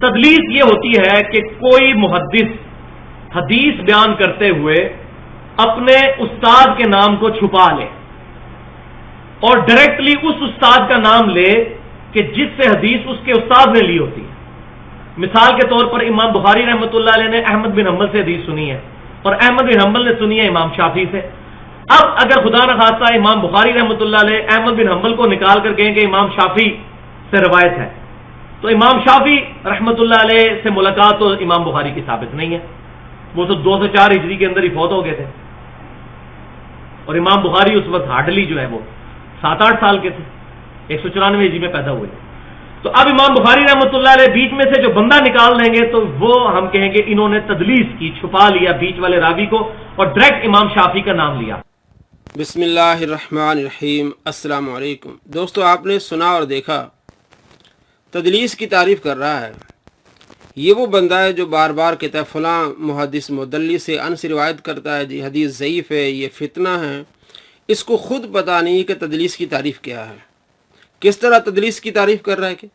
تدلیس یہ ہوتی ہے کہ کوئی محدث حدیث بیان کرتے ہوئے اپنے استاد کے نام کو چھپا لے اور ڈائریکٹلی اس استاد کا نام لے کہ جس سے حدیث اس کے استاد نے لی ہوتی ہے. مثال کے طور پر امام بخاری رحمۃ اللہ علیہ نے احمد بن حنبل سے حدیث سنی ہے اور احمد بن حنبل نے سنی ہے امام شافعی سے. اب اگر خدا نخواستہ امام بخاری رحمۃ اللہ علیہ احمد بن حنبل کو نکال کر کہیں کہ امام شافعی سے روایت ہے, تو امام شافعی رحمۃ اللہ علیہ سے ملاقات تو امام بخاری کی ثابت نہیں ہے, وہ تو 204 ہجری کے اندر ہی فوت ہو گئے تھے اور امام بخاری اس وقت ہارڈلی جو ہے وہ 7-8 سال کے تھے, 194 ہجری میں پیدا ہوئے. تو اب امام بخاری رحمۃ اللہ علیہ بیچ میں سے جو بندہ نکال دیں گے تو وہ ہم کہیں گے انہوں نے تدلیس کی, چھپا لیا بیچ والے راوی کو اور ڈائریکٹ امام شافعی کا نام لیا. بسم اللہ الرحمن الرحیم. السلام علیکم دوستو, آپ نے سنا اور دیکھا تدلیس کی تعریف کر رہا ہے. یہ وہ بندہ ہے جو بار بار کہتا ہے فلاں محدث مدلس سے ان سے روایت کرتا ہے, جی حدیث ضعیف ہے, یہ فتنہ ہے. اس کو خود پتہ نہیں کہ تدلیس کی تعریف کیا ہے. کس طرح تدلیس کی تعریف کر رہا ہے کہ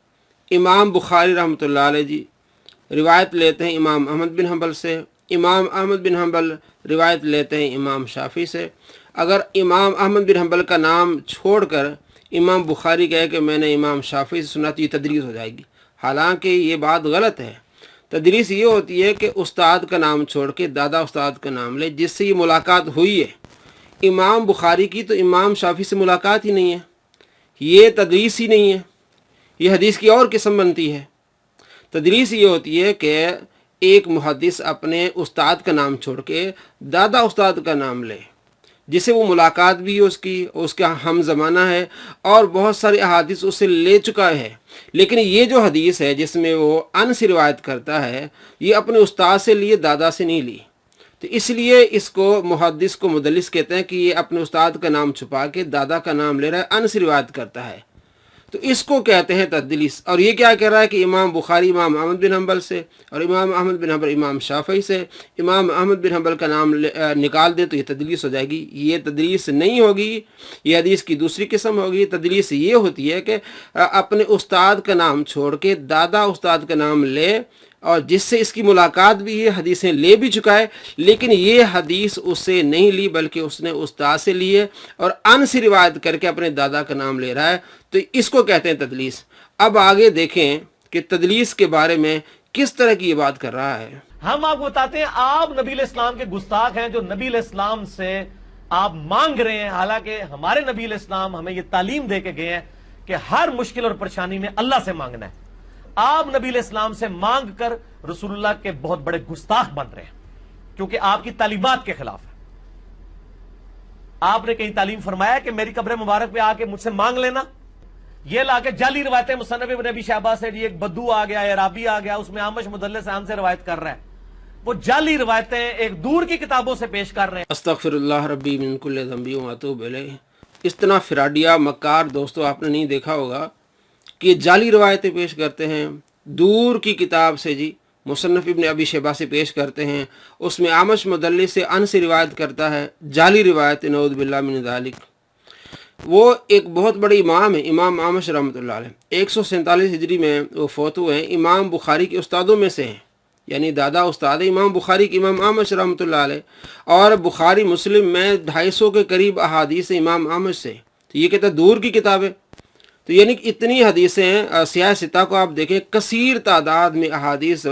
امام بخاری رحمۃ اللہ علیہ جی روایت لیتے ہیں امام احمد بن حنبل سے, امام احمد بن حنبل روایت لیتے ہیں امام شافعی سے. اگر امام احمد بن حنبل کا نام چھوڑ کر امام بخاری کہے کہ میں نے امام شافعی سے سنا تو یہ تدلیس ہو جائے گی, حالانکہ یہ بات غلط ہے. تدلیس یہ ہوتی ہے کہ استاد کا نام چھوڑ کے دادا استاد کا نام لے جس سے یہ ملاقات ہوئی ہے. امام بخاری کی تو امام شافعی سے ملاقات ہی نہیں ہے, یہ تدلیس ہی نہیں ہے, یہ حدیث کی اور قسم بنتی ہے. تدلیس یہ ہوتی ہے کہ ایک محدث اپنے استاد کا نام چھوڑ کے دادا استاد کا نام لے جسے وہ ملاقات بھی ہے اس کا ہم زمانہ ہے اور بہت سارے احادیث اس سے لے چکا ہے, لیکن یہ جو حدیث ہے جس میں وہ ان سے روایت کرتا ہے یہ اپنے استاد سے لیے, دادا سے نہیں لی. تو اس لیے اس کو محدث کو مدلس کہتے ہیں کہ یہ اپنے استاد کا نام چھپا کے دادا کا نام لے رہا ہے, ان سے روایت کرتا ہے, تو اس کو کہتے ہیں تدلیس. اور یہ کیا کہہ رہا ہے کہ امام بخاری امام احمد بن حنبل سے اور امام احمد بن حنبل امام شافعی سے امام احمد بن حنبل کا نام نکال دے تو یہ تدلیس ہو جائے گی. یہ تدلیس نہیں ہوگی, یہ حدیث کی دوسری قسم ہوگی. تدلیس یہ ہوتی ہے کہ اپنے استاد کا نام چھوڑ کے دادا استاد کا نام لے اور جس سے اس کی ملاقات بھی ہے, حدیثیں لے بھی چکا ہے, لیکن یہ حدیث اس سے نہیں لی بلکہ اس نے استاد سے لی ہے اور ان سے روایت کر کے اپنے دادا کا نام لے رہا ہے, تو اس کو کہتے ہیں تدلیس. اب آگے دیکھیں کہ تدلیس کے بارے میں کس طرح کی یہ بات کر رہا ہے. ہم آپ کو بتاتے ہیں آپ نبی علیہ السلام کے گستاخ ہیں جو نبی علیہ السلام سے آپ مانگ رہے ہیں, حالانکہ ہمارے نبی علیہ السلام ہمیں یہ تعلیم دے کے گئے ہیں کہ ہر مشکل اور پریشانی میں اللہ سے مانگنا ہے. آپ نبی علیہ السلام سے مانگ کر رسول اللہ کے بہت بڑے گستاخ بن رہے ہیں کیونکہ آپ کی تعلیمات کے خلاف ہے. آپ نے کہیں تعلیم فرمایا کہ میری قبر مبارک پہ آ کے مجھ سے مانگ لینا, یہ لا کے جعلی روایتیں مصنف ابن ابی شیبہ سے, ایک بدو آ گیا, عرابی آ گیا, اس میں عامش مدلس ان سے روایت کر رہا ہے. وہ جعلی روایتیں ایک دور کی کتابوں سے پیش کر رہے ہیں. استغفر اللہ ربی من کل ذنب و اتوب الیہ. اس طرح فراڈیا مکار دوستو آپ نے نہیں دیکھا ہوگا کہ جعلی روایتیں پیش کرتے ہیں, دور کی کتاب سے جی مصنف ابن ابی شیبہ سے پیش کرتے ہیں, اس میں عامش مدلس سے ان سے روایت کرتا ہے, جعلی روایت, نعوذ باللہ من ذالک. وہ ایک بہت بڑے امام ہیں, امام عامش رحمۃ اللہ علیہ 147 ہجری میں وہ فوت ہوئے ہیں. امام بخاری کے استادوں میں سے ہیں, یعنی دادا استاد امام بخاری کے امام عامش رحمۃ اللہ علیہ, اور بخاری مسلم میں 250 کے قریب احادیث امام عامش سے. تو یہ کہتا ہے دور کی کتاب ہے, تو یعنی کہ اتنی حدیثیں ہیں. سیاہ ستہ کو آپ دیکھیں, کثیر تعداد میں احادیث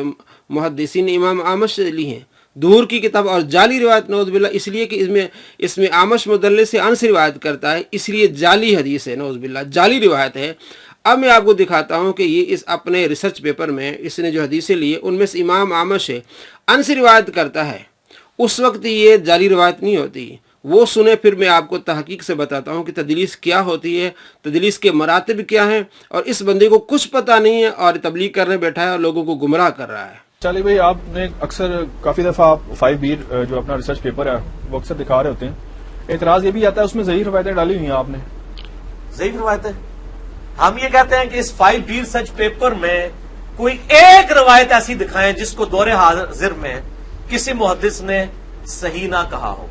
محدثین امام عامش سے لی ہیں, دور کی کتاب. اور جعلی روایت نعوذ باللہ, اس لیے کہ اس میں عامش مدلس سے ان سے روایت کرتا ہے, اس لیے جعلی حدیث ہے, نعوذ باللہ جعلی روایت ہے. اب میں آپ کو دکھاتا ہوں کہ یہ اس اپنے ریسرچ پیپر میں اس نے جو حدیثیں لی ان میں سے امام عامش ہے ان سے روایت کرتا ہے, اس وقت یہ جعلی روایت نہیں ہوتی. وہ سنیں, پھر میں آپ کو تحقیق سے بتاتا ہوں کہ تدلیس کیا ہوتی ہے, تدلیس کے مراتب کیا ہیں. اور اس بندے کو کچھ پتہ نہیں ہے اور تبلیغ کرنے بیٹھا ہے اور لوگوں کو گمراہ کر رہا ہے. چالی بھائی, آپ نے اکثر کافی دفعہ آپ 5B جو اپنا ریسرچ پیپر ہے وہ اکثر دکھا رہے ہوتے ہیں, اعتراض یہ بھی آتا ہے اس میں ضعیف روایتیں ڈالی ہوئی ہیں آپ نے. ضعیف روایتیں, ہم یہ کہتے ہیں کہ اس 5B ریسرچ پیپر میں کوئی ایک روایت ایسی دکھائیں جس کو دور حاضر میں کسی محدث نے صحیح نہ کہا ہو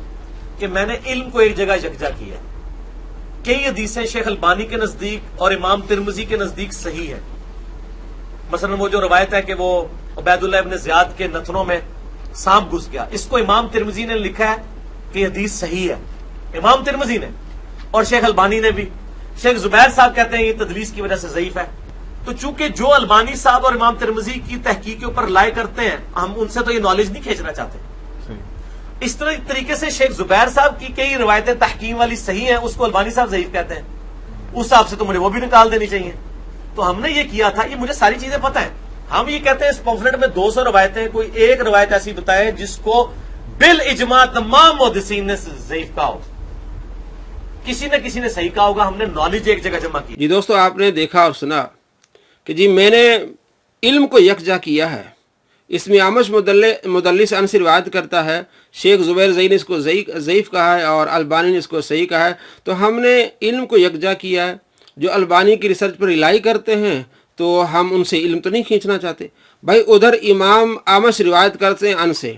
کہ میں نے علم کو ایک جگہ یکجا کیا. کئی حدیثیں شیخ البانی کے نزدیک اور امام ترمذی کے نزدیک صحیح ہیں, مثلا وہ جو روایت ہے کہ وہ عبید اللہ ابن زیاد کے نتنوں میں سانپ گھس گیا، اس کو امام ترمذی نے لکھا ہے کہ یہ حدیث صحیح ہے، امام ترمذی نے، اور شیخ البانی نے بھی۔ شیخ زبیر صاحب کہتے ہیں یہ تدلیس کی وجہ سے ضعیف ہے۔ تو چونکہ جو البانی صاحب اور امام ترمذی کی تحقیق کے اوپر لائے کرتے ہیں، ہم ان سے تو یہ نالج نہیں کھینچنا چاہتے۔ اس طریقے سے شیخ زبیر صاحب کی کئی روایتیں تحکیم والی صحیح ہیں، اس کو البانی صاحب ضعیف کہتے ہیں، اس حساب سے تو مجھے وہ بھی نکال دینی چاہیے۔ تو ہم نے یہ کیا تھا، یہ مجھے ساری چیزیں پتہ ہیں، ہم یہ کہتے ہیں اس پمفلٹ میں 200 روایتیں، کوئی ایک روایت ایسی بتائے جس کو بالاجماع تمام محدثین نے ضعیف کہا ہو، کسی نہ کسی نے صحیح کہا ہوگا، ہم نے نالج ایک جگہ جمع کی۔ جی دوستو، آپ نے دیکھا اور سنا کہ جی میں نے علم کو یکجا کیا ہے۔ اس میں اعمش مدلس ان سے روایت کرتا ہے، شیخ زبیر زئی نے اس کو ضعیف کہا ہے اور البانی نے اس کو صحیح کہا ہے، تو ہم نے علم کو یکجا کیا ہے۔ جو البانی کی ریسرچ پر ریلائی کرتے ہیں تو ہم ان سے علم تو نہیں کھینچنا چاہتے بھائی۔ ادھر امام اعمش روایت کرتے ہیں ان سے،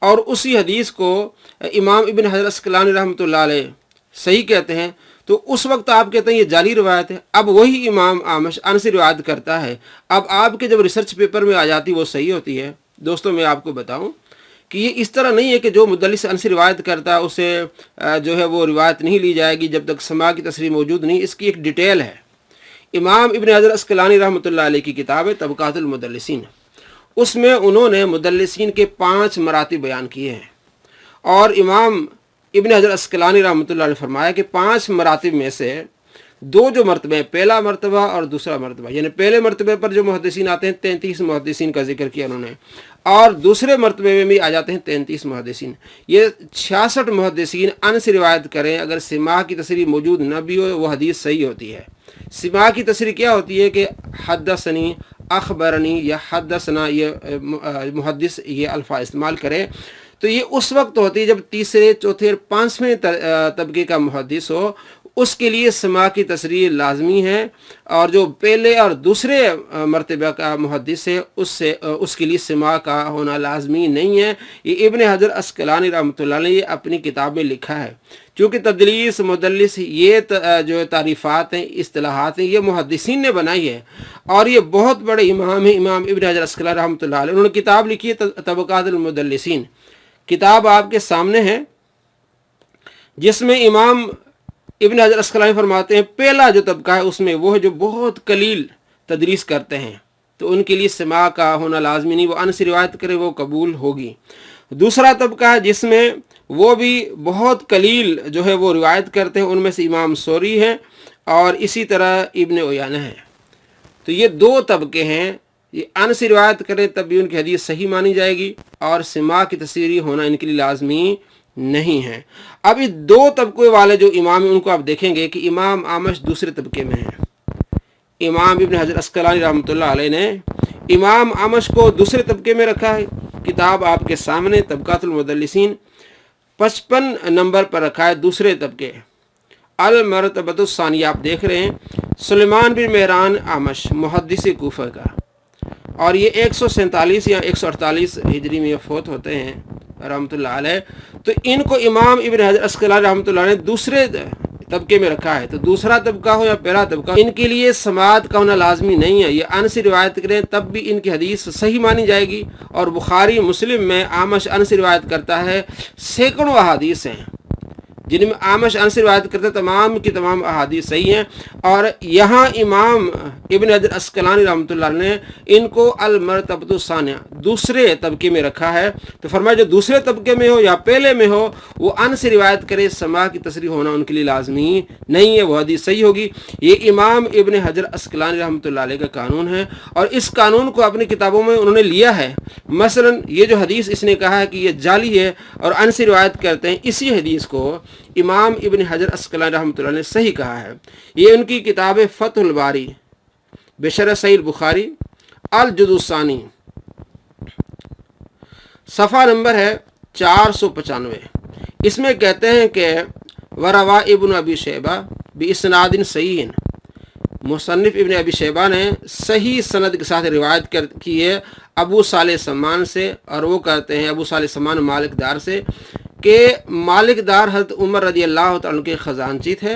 اور اسی حدیث کو امام ابن حجر عسقلانی رحمۃ اللہ علیہ صحیح کہتے ہیں، تو اس وقت آپ کہتے ہیں یہ جعلی روایت ہے۔ اب وہی امام اعمش ان سے روایت کرتا ہے، اب آپ کے جب ریسرچ پیپر میں آ جاتی وہ صحیح ہوتی ہے۔ دوستوں میں آپ کو بتاؤں کہ یہ اس طرح نہیں ہے کہ جو مدلس ان سے روایت کرتا ہے اسے جو ہے وہ روایت نہیں لی جائے گی جب تک سماع کی تصریح موجود نہیں۔ اس کی ایک ڈیٹیل ہے، امام ابن حجر عسقلانی رحمۃ اللہ علیہ کی کتاب ہے طبقات المدلسین، اس میں انہوں نے مدلسین کے 5 مراتب بیان کیے ہیں، اور امام ابن حجر عسقلانی رحمۃ اللہ علیہ فرمایا کہ 5 مراتب میں سے 2 جو مرتبے ہیں، پہلا مرتبہ اور دوسرا مرتبہ، یعنی پہلے مرتبے پر جو محدثین آتے ہیں 33 محدثین کا ذکر کیا انہوں نے، اور دوسرے مرتبے میں بھی آ جاتے ہیں 33 محدثین۔ یہ 66 محدثین ان سے روایت کریں، اگر سماع کی تصریح موجود نہ بھی ہو وہ حدیث صحیح ہوتی ہے۔ سماع کی تصریح کیا ہوتی ہے کہ حدثنی، اخبرنی یا حدثنا، یہ محدث یہ الفاظ استعمال کرے تو یہ اس وقت ہوتی ہے جب تیسرے، چوتھے اور 5ویں طبقے کا محدث ہو، اس کے لیے سماع کی تصریح لازمی ہے، اور جو پہلے اور دوسرے مرتبہ کا محدث ہے اس کے لیے سماع کا ہونا لازمی نہیں ہے۔ یہ ابن حجر عسقلانی رحمۃ اللہ نے یہ اپنی کتاب میں لکھا ہے۔ چونکہ تدلیس، مدلس، یہ جو تعریفات ہیں، اصطلاحات ہیں، یہ محدثین نے بنائی ہے، اور یہ بہت بڑے امام ہیں، امام ابن حجر عسقلانی رحمۃ اللہ علیہ، انہوں نے کتاب لکھی ہے طبقات المدلسین۔ کتاب آپ کے سامنے ہے، جس میں امام ابن حجر عسقلانی فرماتے ہیں پہلا جو طبقہ ہے اس میں وہ ہے جو بہت قلیل تدریس کرتے ہیں، تو ان کے لیے سماع کا ہونا لازمی نہیں، وہ ان سے روایت کرے وہ قبول ہوگی۔ دوسرا طبقہ ہے جس میں وہ بھی بہت قلیل جو ہے وہ روایت کرتے ہیں، ان میں سے امام ثوری ہیں اور اسی طرح ابن عیینہ ہیں۔ تو یہ 2 طبقے ہیں، یہ ان سے روایت کریں تب بھی ان کی حدیث صحیح مانی جائے گی، اور سماع کی تصریح ہونا ان کے لیے لازمی نہیں ہے۔ اب یہ 2 طبقے والے جو امام ہیں ان کو آپ دیکھیں گے کہ امام اعمش دوسرے طبقے میں ہیں۔ امام ابن حجر عسقلانی رحمۃ اللہ علیہ نے امام اعمش کو دوسرے طبقے میں رکھا ہے۔ کتاب آپ کے سامنے طبقات المدلسین 55 نمبر پر رکھا ہے، دوسرے طبقے المرتبۃ الثانیہ۔ آپ دیکھ رہے ہیں سلیمان بن مہران اعمش، محدث کوفہ کا، اور یہ 147 یا 148 ہجری میں فوت ہوتے ہیں رحمۃ اللہ علیہ۔ تو ان کو امام ابن حجر عسقلانی رحمۃ اللہ نے دوسرے طبقے میں رکھا ہے۔ تو دوسرا طبقہ ہو یا پہلا طبقہ، ان کے لیے سماعت کا ہونا لازمی نہیں ہے، یہ ان سے روایت کریں تب بھی ان کی حدیث صحیح مانی جائے گی۔ اور بخاری مسلم میں اعمش ان سے روایت کرتا ہے، سینکڑوں احادیث ہیں جن میں اعمش ان سے روایت کرتے تمام کی تمام احادیث صحیح ہیں، اور یہاں امام ابن حجر عسقلانی رحمۃ اللہ نے ان کو المرتبۃ الثانیہ دوسرے طبقے میں رکھا ہے۔ تو فرمایا جو دوسرے طبقے میں ہو یا پہلے میں ہو وہ ان سے روایت کرے، سماع کی تصریح ہونا ان کے لیے لازمی نہیں ہے، وہ حدیث صحیح ہوگی۔ یہ امام ابن حجر عسقلانی رحمۃ اللہ علیہ کا قانون ہے، اور اس قانون کو اپنی کتابوں میں انہوں نے لیا ہے۔ مثلا یہ جو حدیث اس نے کہا ہے کہ یہ جعلی ہے اور ان سے روایت کرتے ہیں، اسی حدیث کو امام ابن حجر عسقلانی رحمۃ اللہ نے صحیح کہا ہے۔ یہ ان کی کتاب فتح الباری بشرح صحیح البخاری الجزء الثانی، صفحہ نمبر ہے 495۔ اس میں کہتے ہیں کہ وروا ابن ابی شیبہ باسناد صحیح، مصنف ابن ابی شیبہ نے صحیح سند کے ساتھ روایت کی ہے ابو صالح سمان سے، اور وہ کہتے ہیں ابو صالح سمان مالک دار سے کہ مالک دار حضرت عمر رضی اللہ تعالیٰ کے خزانچی تھے۔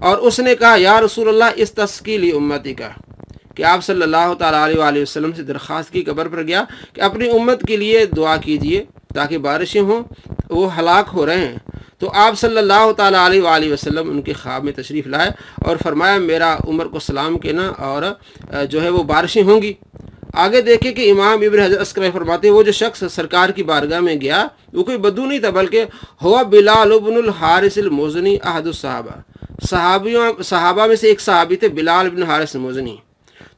اور اس نے کہا یا رسول اللہ استسقی لی امتی کا، کہ آپ صلی اللہ تعالیٰ علیہ وآلہ وسلم سے درخواست کی، قبر پر گیا کہ اپنی امت کے لیے دعا کیجئے تاکہ بارشیں ہوں، وہ ہلاک ہو رہے ہیں۔ تو آپ صلی اللہ تعالیٰ علیہ وآلہ وسلم ان کے خواب میں تشریف لائے اور فرمایا میرا عمر کو سلام کہنا اور جو ہے وہ بارشیں ہوں گی۔ آگے دیکھیں کہ امام ابن حجر عسقلانی فرماتے ہیں وہ جو شخص سرکار کی بارگاہ میں گیا وہ کوئی بدو نہیں تھا، بلکہ ہوا بلال بن الحارث الموزنی احد الصحابہ، صحابہ میں سے ایک صحابی تھے بلال بن حارث الموزنی۔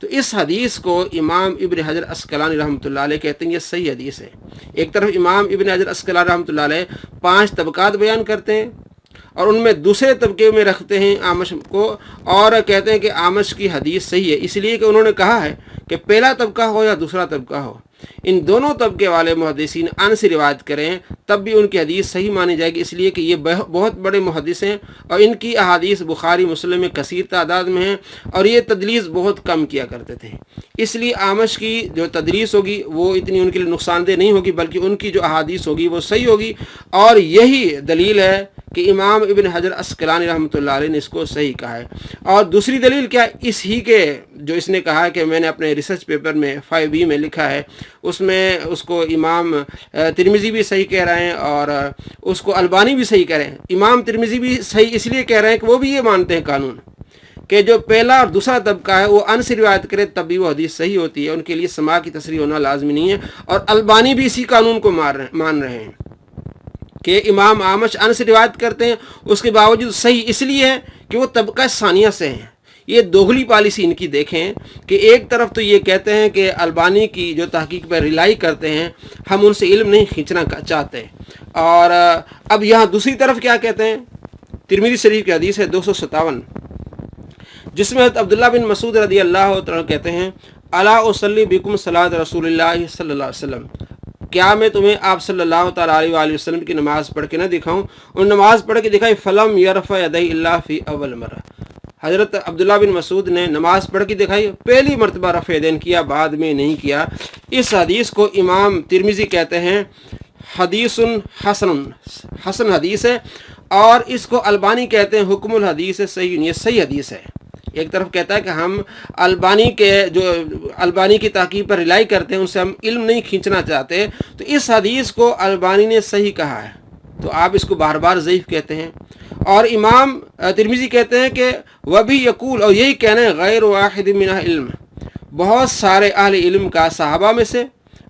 تو اس حدیث کو امام ابن حجر عسقلانی رحمۃ اللہ علیہ کہتے ہیں یہ صحیح حدیث ہے۔ ایک طرف امام ابن حجر عسقلانی رحمۃ اللہ علیہ 5 طبقات بیان کرتے ہیں اور ان میں دوسرے طبقے میں رکھتے ہیں آمش کو، اور کہتے ہیں کہ آمش کی حدیث صحیح ہے، اس لیے کہ انہوں نے کہا ہے کہ پہلا طبقہ ہو یا دوسرا طبقہ ہو، ان دونوں طبقے والے محدثین ان سے روایت کریں تب بھی ان کی حدیث صحیح مانی جائے گی، اس لیے کہ یہ بہت بڑے محدث ہیں اور ان کی احادیث بخاری مسلم میں کثیر تعداد میں ہیں اور یہ تدلیس بہت کم کیا کرتے تھے، اس لیے آمش کی جو تدلیس ہوگی وہ اتنی ان کے لیے نقصان دہ نہیں ہوگی، بلکہ ان کی جو احادیث ہوگی وہ صحیح ہوگی، اور یہی دلیل ہے کہ امام ابن حجر عسقلانی رحمۃ اللہ علیہ نے اس کو صحیح کہا ہے۔ اور دوسری دلیل کیا، اس ہی کے جو اس نے کہا کہ میں نے اپنے ریسرچ پیپر میں 5B میں لکھا ہے، اس میں اس کو امام ترمذی بھی صحیح کہہ رہے ہیں اور اس کو البانی بھی صحیح کہہ رہے ہیں۔ امام ترمذی بھی صحیح اس لیے کہہ رہے ہیں کہ وہ بھی یہ مانتے ہیں قانون کہ جو پہلا اور دوسرا طبقہ ہے وہ ان سے روایت کرے تب بھی وہ حدیث صحیح ہوتی ہے، ان کے لیے سماع کی تصریح ہونا لازمی نہیں ہے، اور البانی بھی اسی قانون کو مان رہے ہیں کہ امام آمش ان سے روایت کرتے ہیں، اس کے باوجود صحیح اس لیے ہے کہ وہ طبقہ ثانیہ سے ہیں۔ یہ دوغلی پالیسی ان کی دیکھیں کہ ایک طرف تو یہ کہتے ہیں کہ البانی کی جو تحقیق پر ریلائی کرتے ہیں ہم ان سے علم نہیں کھینچنا چاہتے، اور اب یہاں دوسری طرف کیا کہتے ہیں، ترمذی شریف کی حدیث ہے 257 جس میں عبداللہ بن مسعود رضی اللہ عنہ کہتے ہیں الا اصلی بکم صلاۃ رسول اللہ صلی اللہ علیہ وسلم، کیا میں تمہیں آپ صلی اللہ تعالیٰ علیہ وآلہ وسلم کی نماز پڑھ کے نہ دکھاؤں؟ اور نماز پڑھ کے دکھائی فلم یرفع یدیہ الا فی اول مرہ، حضرت عبداللہ بن مسعود نے نماز پڑھ کے دکھائی، پہلی مرتبہ رفع یدین کیا، بعد میں نہیں کیا۔ اس حدیث کو امام ترمذی کہتے ہیں حدیث حسن حدیث ہے، اور اس کو البانی کہتے ہیں حکم الحدیث صحیح، یہ صحیح حدیث ہے۔ ایک طرف کہتا ہے کہ ہم البانی کی تحقیق پر رلائی کرتے ہیں، ان سے ہم علم نہیں کھینچنا چاہتے، تو اس حدیث کو البانی نے صحیح کہا ہے، تو آپ اس کو بار بار ضعیف کہتے ہیں۔ اور امام ترمذی کہتے ہیں کہ وہ بھی یقول، اور یہی کہنا ہے غیر واحد من علم، بہت سارے اہل علم کا صحابہ میں سے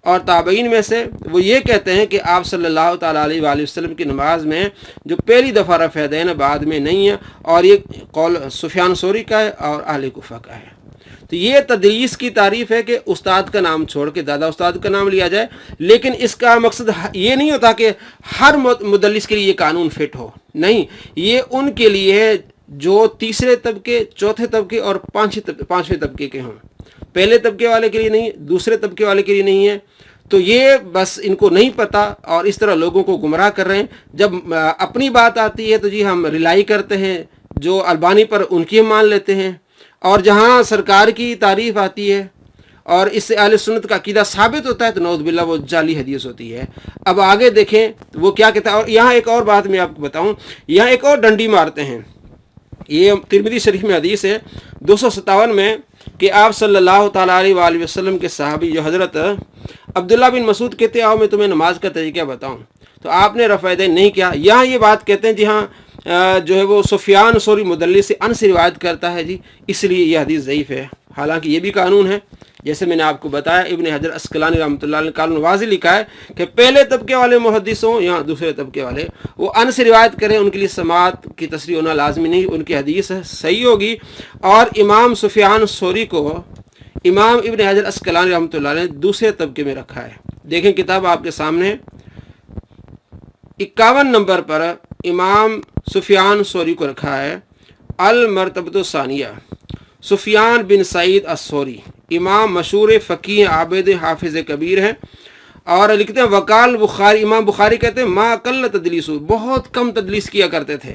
اور تابعین میں سے وہ یہ کہتے ہیں کہ آپ صلی اللہ تعالیٰ علیہ وآلہ وسلم کی نماز میں جو پہلی دفعہ رفع یدین بعد میں نہیں ہے، اور یہ قول سفیان ثوری کا ہے اور اہل کوفہ کا ہے۔ تو یہ تدریس کی تعریف ہے کہ استاد کا نام چھوڑ کے دادا استاد کا نام لیا جائے، لیکن اس کا مقصد یہ نہیں ہوتا کہ ہر مدلس کے لیے یہ قانون فٹ ہو، نہیں، یہ ان کے لیے ہے جو تیسرے طبقے، چوتھے طبقے اور پانچویں طبقے کے ہوں، پہلے طبقے والے کے لیے نہیں، دوسرے طبقے والے کے لیے نہیں ہے۔ تو یہ بس ان کو نہیں پتہ اور اس طرح لوگوں کو گمراہ کر رہے ہیں۔ جب اپنی بات آتی ہے تو جی ہم رلائی کرتے ہیں، جو البانی پر ان کی ہم مان لیتے ہیں، اور جہاں سرکار کی تعریف آتی ہے اور اس سے اہل سنت کا عقیدہ ثابت ہوتا ہے تو نعوذ باللہ وہ جعلی حدیث ہوتی ہے۔ اب آگے دیکھیں وہ کیا کہتا ہے، اور یہاں ایک اور بات میں آپ کو بتاؤں، یہاں ایک اور ڈنڈی مارتے ہیں، یہ ترمذی شریف میں حدیث ہے 257 میں کہ آپ صلی اللہ تعالیٰ علیہ وآلہ وسلم کے صحابی جو حضرت عبداللہ بن مسعود کہتے ہیں آؤ میں تمہیں نماز کا طریقہ بتاؤں، تو آپ نے رفع یدین نہیں کیا۔ یہاں یہ بات کہتے ہیں جی ہاں جو ہے وہ سفیان ثوری مدلس سے ان سے روایت کرتا ہے جی، اس لیے یہ حدیث ضعیف ہے، حالانکہ یہ بھی قانون ہے، جیسے میں نے آپ کو بتایا ابن حجر عسقلانی رحمۃ اللہ علیہ نے قانون واضح لکھا ہے کہ پہلے طبقے والے محدث ہوں یا دوسرے طبقے والے، وہ ان سے روایت کریں، ان کے لیے سماعت کی تصریح ہونا لازمی نہیں، ان کی حدیث صحیح ہوگی۔ اور امام سفیان ثوری کو امام ابن حجر عسقلانی رحمۃ اللہ علیہ نے دوسرے طبقے میں رکھا ہے۔ دیکھیں کتاب آپ کے سامنے 51 نمبر پر امام سفیان ثوری کو رکھا ہے المرتبۃ الثانیہ، سفیان بن سعید الثوری، امام مشہور فقیہ عابد حافظ کبیر ہیں، اور لکھتے ہیں وقال بخاری، امام بخاری کہتے ہیں ما قل تدلیس، بہت کم تدلیس کیا کرتے تھے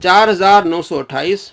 4928।